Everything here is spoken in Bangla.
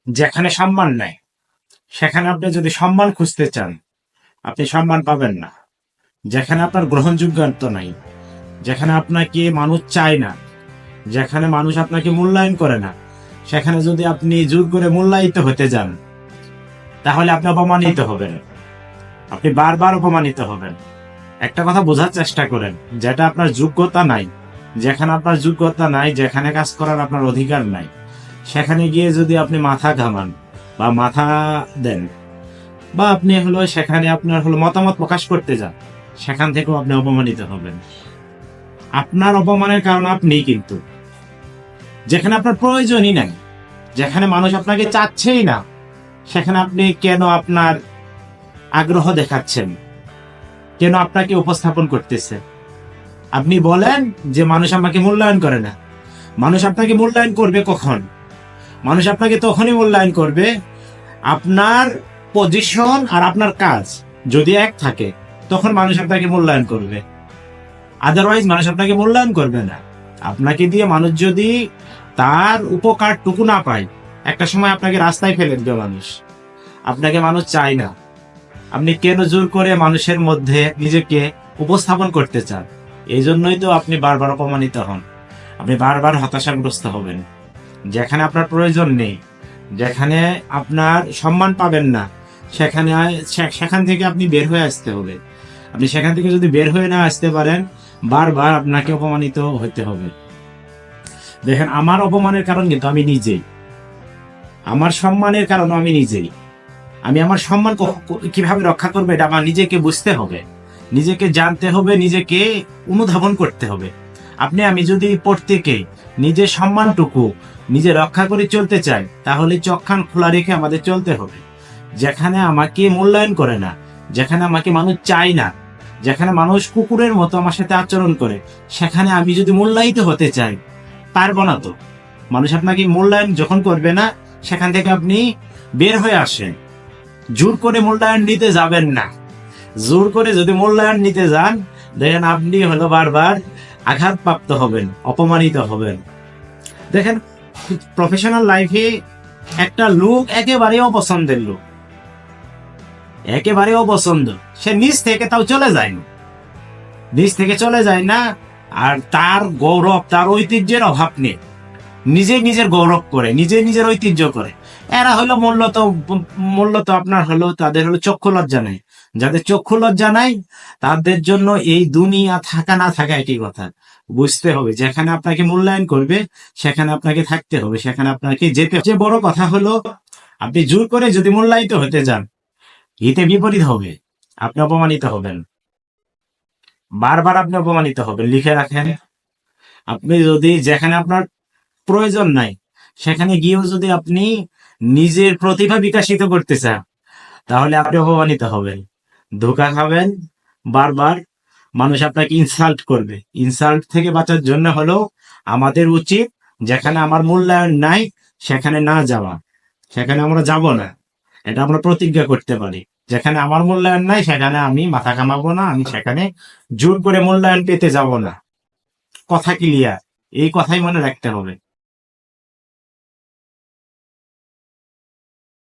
যেখানে সম্মান নাই, সেখানে আপনি যদি সম্মান খুঁজতে চান, আপনি সম্মান পাবেন না। যেখানে আপনার গ্রহণযোগ্যতা নাই, যেখানে আপনাকে মানুষ চায় না, যেখানে মানুষ আপনাকে মূল্যায়ন করে না, সেখানে যদি আপনি জোর করে মূল্যায়িত হতে যান, তাহলে আপনি অপমানিত হবেন। আপনি বারবার অপমানিত হবেন। একটা কথা বোঝার চেষ্টা করেন, যেটা আপনার যোগ্যতা নাই, যেখানে আপনার যোগ্যতা নাই, যেখানে কাজ করার আপনার অধিকার নাই, সেখানে গিয়ে যদি আপনি মাথা ঘামান বা মাথা দেন, বা আপনি সেখানে আপনার মতামত প্রকাশ করতে যান, সেখান থেকেও আপনি অপমানিত হবেন। আপনার অপমানের কারণ আপনি, কিন্তু যেখানে আপনার প্রয়োজনই নাই, যেখানে মানুষ আপনাকে চাচ্ছেই না, সেখানে আপনি কেন আপনার আগ্রহ দেখাচ্ছেন, কেন আপনাকে উপস্থাপন করতেছে? আপনি বলেন যে মানুষ আমাকে মূল্যায়ন করে না। মানুষ আপনাকে মূল্যায়ন করবে কখন? মানুষ আপনাকে তখনই মূল্যায়ন করবে আপনার পজিশন আর আপনার কাজ যদি এক থাকে, তখন মানুষ আপনাকে মূল্যায়ন করবে। আদারওয়াইজ মানুষ আপনাকে মূল্যায়ন করবে না। আপনাকে দিয়ে মানুষ যদি তার উপকারটুকু না পায়, একটা সময় আপনাকে রাস্তায় ফেলে দেবে মানুষ। আপনাকে মানুষ চায় না। আপনি কেন জোর করে মানুষের মধ্যে নিজেকে উপস্থাপন করতে চান? এই জন্যই তো আপনি বারবার অপমানিত হন, আপনি বারবার হতাশাগ্রস্ত হবেন। যেখানে আপনার প্রয়োজন নেই, যেখানে আপনার সম্মান পাবেন না, সেখান থেকে আপনি বের হয়ে আসতে হবে। আপনি সেখান থেকে যদি বের হয়ে না আসতে পারেন, বারবার আপনাকে অপমানিত হতে হবে। দেখেন, আমার অপমানের কারণ কিন্তু আমি নিজেই, আমার সম্মানের কারণ আমি নিজেই। আমি আমার সম্মান কিভাবে রক্ষা করবো, এটা আমার নিজেকে বুঝতে হবে, নিজেকে জানতে হবে, নিজেকে অনুধাবন করতে হবে। আমি যদি প্রত্যেকে নিজের সম্মানটুকু নিজে রক্ষা করে চলতে চাই, তাহলে চোখ কান খোলা রেখে আমাদের চলতে হবে। যেখানে আমাকে মূল্যায়ন করে না, যেখানে আমাকে মানুষ চায় না, যেখানে মানুষ কুকুরের মতো আমার সাথে আচরণ করে, সেখানে আমি যদি মূল্যায়িত হতে চাই, পারবো না তো। মানুষ আপনাকে মূল্যায়ন যখন করবে না, সেখান থেকে আপনি বের হয়ে আসেন। জোর করে মূল্যায়ন নিতে যাবেন না। জোর করে যদি মূল্যায়ন নিতে যান, দেখেন আপনি বারবার আঘাতপ্রাপ্ত হবেন, অপমানিত হবেন। দেখেন, প্রফেশনাল লাইফে একটা লোক একেবারেই অপছন্দের লোক, একেবারে অপছন্দ, সে নিজ থেকে তাও চলে যায় না, নিজ থেকে চলে যায় না। আর তার গৌরব, তার ঐতিহ্যের অভাব নেই, নিজে নিজের গৌরব করে, নিজে নিজের ঐতিহ্য করে। এরা মূলত আপনার তাদের চক্ষু লজ্জা নেই। যাদের চক্ষু লজ্জা নাই, তাদের জন্য এই দুনিয়া থাকা না থাকা একই কথা। বুঝতে হবে, যেখানে আপনাকে মূল্যায়ন করবে, সেখানে আপনাকে থাকতে হবে, সেখানে আপনাকে যেতে হবে। যে বড় কথা আপনি জোর করে যদি মূল্যায়িত হতে যান, হিতে বিপরীত হবে, আপনি অপমানিত হবেন, বারবার আপনি অপমানিত হবেন। লিখে রাখেন, আপনি যদি যেখানে আপনার প্রয়োজন নাই, সেখানে গিয়েও যদি আপনি নিজের প্রতিভা বিকাশিত করতে চান, তাহলে আপনি অপমানিত হবেন, ধোঁকা খাবেন। বারবার মানুষ আপনাকে ইনসাল্ট করবে। ইনসাল্ট থেকে বাঁচার জন্য আমাদের উচিত, যেখানে আমার মূল্যায়ন নাই, সেখানে না যাওয়া। সেখানে আমরা যাব না, এটা আমরা প্রতিজ্ঞা করতে পারি। যেখানে আমার মূল্যায়ন নাই, সেখানে আমি মাথা ঘামাবো না, আমি সেখানে জোর করে মূল্যায়ন পেতে যাব না। কথা ক্লিয়ার, এই কথাই মনে রাখতে হবে।